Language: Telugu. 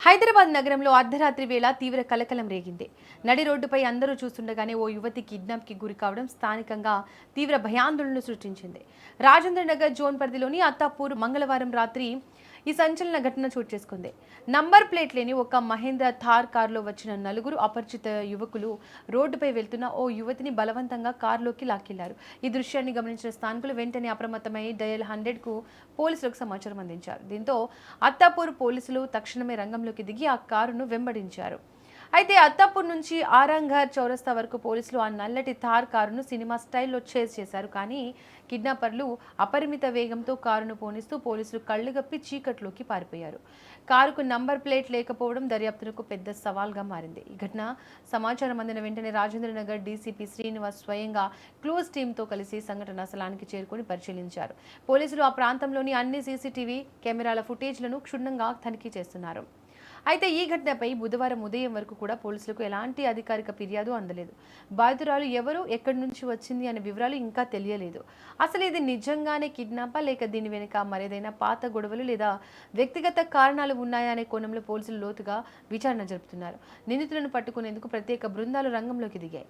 హైదరాబాద్ నగరంలో అర్ధరాత్రి వేళ తీవ్ర కలకలం రేగింది. నడి రోడ్డుపై అందరూ చూస్తుండగానే ఓ యువతి కిడ్నాప్కి గురి కావడం స్థానికంగా తీవ్ర భయాందోళనలు సృష్టించింది. రాజేంద్ర నగర్ జోన్ పరిధిలోని అత్తాపూర్ మంగళవారం రాత్రి ఈ సంచలన ఘటన చోటు చేసుకుంది. నంబర్ ప్లేట్ లేని ఒక మహేంద్ర థార్ కారులో వచ్చిన నలుగురు అపరిచిత యువకులు రోడ్డుపై వెళ్తున్న ఓ యువతిని బలవంతంగా కారులోకి లాక్కెళ్లారు. ఈ దృశ్యాన్ని గమనించిన స్థానికులు వెంటనే అప్రమత్తమై డయల్ 100కు పోలీసులకు సమాచారం అందించారు. దీంతో అత్తాపూర్ పోలీసులు తక్షణమే రంగంలోకి దిగి ఆ కారును వెంబడించారు. అయితే అత్తాపూర్ నుంచి ఆరాంఘర్ చౌరస్తా వరకు పోలీసులు ఆ నల్లటి థార్ కారును సినిమా స్టైల్లో చేజ్ చేశారు. కానీ కిడ్నాపర్లు అపరిమిత వేగంతో కారును పోనిస్తూ పోలీసులు కళ్లుగప్పి చీకట్లోకి పారిపోయారు. కారుకు నంబర్ ప్లేట్ లేకపోవడం దర్యాప్తునకు పెద్ద సవాల్గా మారింది. ఈ ఘటన సమాచారం అందిన వెంటనే రాజేంద్ర నగర్ డీసీపీ శ్రీనివాస్ స్వయంగా క్లూజ్ టీంతో కలిసి సంఘటనా స్థలానికి చేరుకొని పరిశీలించారు. పోలీసులు ఆ ప్రాంతంలోని అన్ని సీసీటీవీ కెమెరాల ఫుటేజ్లను క్షుణ్ణంగా తనిఖీ చేస్తున్నారు. అయితే ఈ ఘటనపై బుధవారం ఉదయం వరకు కూడా పోలీసులకు ఎలాంటి అధికారిక ఫిర్యాదు అందలేదు. బాధితురాలు ఎవరు, ఎక్కడి నుంచి వచ్చింది అనే వివరాలు ఇంకా తెలియలేదు. అసలు ఇది నిజంగానే కిడ్నాపా, లేక దీని వెనుక మరేదైనా పాత గొడవలు లేదా వ్యక్తిగత కారణాలు ఉన్నాయా అనే కోణంలో పోలీసులు లోతుగా విచారణ జరుపుతున్నారు. నిందితులను పట్టుకునేందుకు ప్రత్యేక బృందాలు రంగంలోకి దిగాయి.